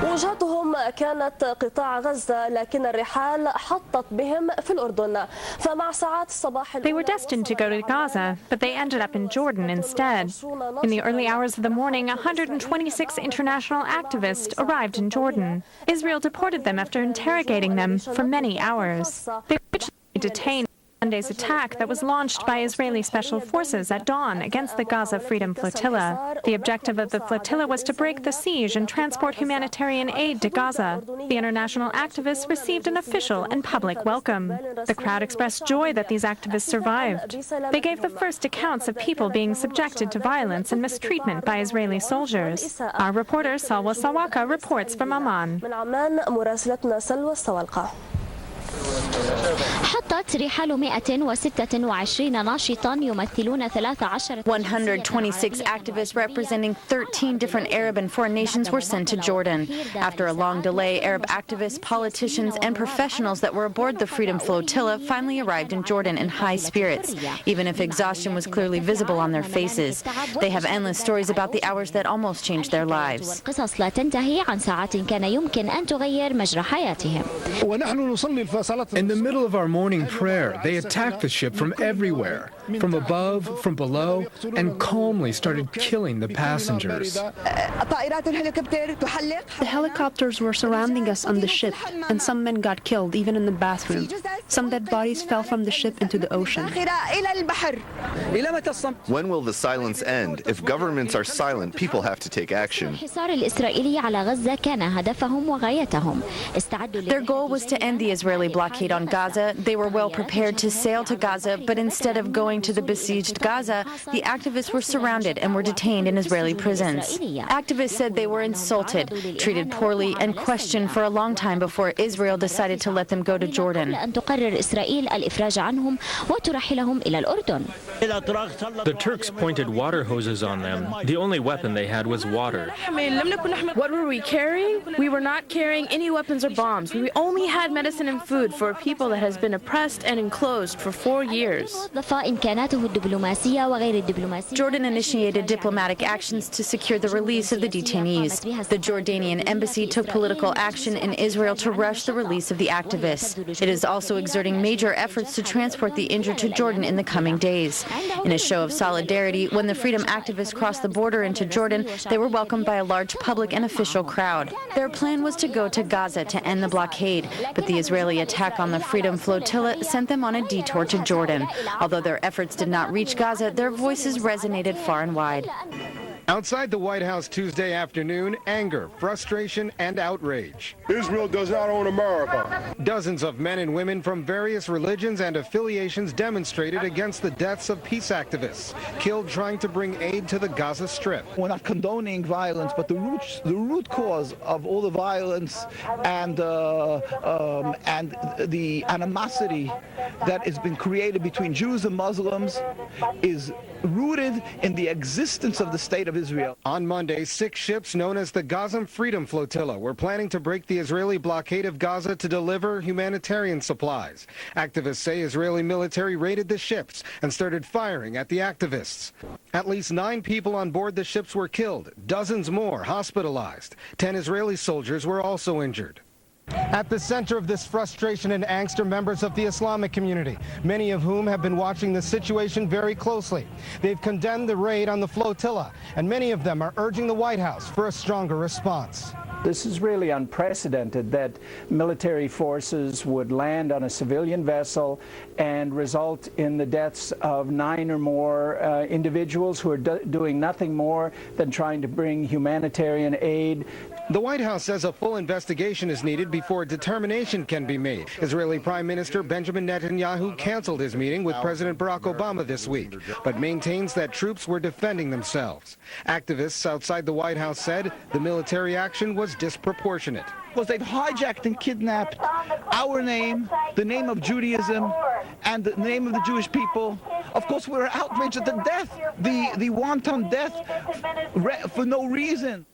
وجهتهم كانت قطاع غزة لكن الرحال حطت بهم في الأردن فمع ساعات الصباح They were destined to go to Gaza, but they ended up in Jordan instead. In the early hours of the morning, 126 international activists arrived in Jordan. Israel deported them after interrogating them for many hours. They were originally detained Monday's attack that was launched by Israeli special forces at dawn against the Gaza Freedom Flotilla. The objective of the flotilla was to break the siege and transport humanitarian aid to Gaza. The international activists received an official and public welcome. The crowd expressed joy that these activists survived. They gave the first accounts of people being subjected to violence and mistreatment by Israeli soldiers. Our reporter Salwa Sawaka reports from Amman. حطت رحال 126 ناشطا يمثلون 13 126 activists representing 13 different Arab and foreign nations were sent to Jordan. After a long delay, Arab activists, politicians, and professionals that were aboard the Freedom Flotilla finally arrived in Jordan in high spirits, even if exhaustion was clearly visible on their faces. They have endless stories about the hours that almost changed their lives. القصص لا تنتهي عن ساعات كان يمكن أن تغير مجرى حياتهم. In the middle of our morning prayer, they attacked the ship from everywhere, from above, from below, and calmly started killing the passengers. The helicopters were surrounding us on the ship, and some men got killed, even in the bathroom. Some dead bodies fell from the ship into the ocean. When will the silence end? If governments are silent, people have to take action. الحصار الإسرائيلي على غزة كان هدفهم وغايتهم. Their goal was to end the Israeli blockade on Gaza. They were well prepared to sail to Gaza, but instead of going to the besieged Gaza, the activists were surrounded and were detained in Israeli prisons. Activists said they were insulted, treated poorly, and questioned for a long time before Israel decided to let them go to Jordan. The Turks pointed water hoses on them. The only weapon they had was water. What were we carrying? We were not carrying any weapons or bombs. We only had medicine and food for a people that has been oppressed and enclosed for 4 years. Jordan initiated diplomatic actions to secure the release of the detainees. The Jordanian embassy took political action in Israel to rush the release of the activists. It is also exerting major efforts to transport the injured to Jordan in the coming days. In a show of solidarity, when the freedom activists crossed the border into Jordan, they were welcomed by a large public and official crowd. Their plan was to go to Gaza to end the blockade, but the Israeli attack on the Freedom Flotilla sent them on a detour to Jordan. Although their efforts did not reach Gaza, their voices resonated far and wide. Outside the White House Tuesday afternoon, anger, frustration, and outrage. Israel does not own America. Dozens of men and women from various religions and affiliations demonstrated against the deaths of peace activists killed trying to bring aid to the Gaza Strip. We're not condoning violence, but the root cause of all the violence and the animosity that has been created between Jews and Muslims is rooted in the existence of the state of Israel. On Monday, 6 ships known as the Gaza Freedom Flotilla were planning to break the Israeli blockade of Gaza to deliver humanitarian supplies. Activists say Israeli military raided the ships and started firing at the activists. At least 9 people on board the ships were killed, dozens more hospitalized. 10 Israeli soldiers were also injured. At the center of this frustration and angst are members of the Islamic community, many of whom have been watching the situation very closely. They've condemned the raid on the flotilla, and many of them are urging the White House for a stronger response. This is really unprecedented that military forces would land on a civilian vessel and result in the deaths of 9 or more individuals who are doing nothing more than trying to bring humanitarian aid. The White House says a full investigation is needed before a determination can be made. Israeli Prime Minister Benjamin Netanyahu canceled his meeting with President Barack Obama this week, but maintains that troops were defending themselves. Activists outside the White House said the military action was disproportionate. Because they've hijacked and kidnapped our name, the name of Judaism, and the name of the Jewish people. Of course, we're outraged at the death, the wanton death for no reason.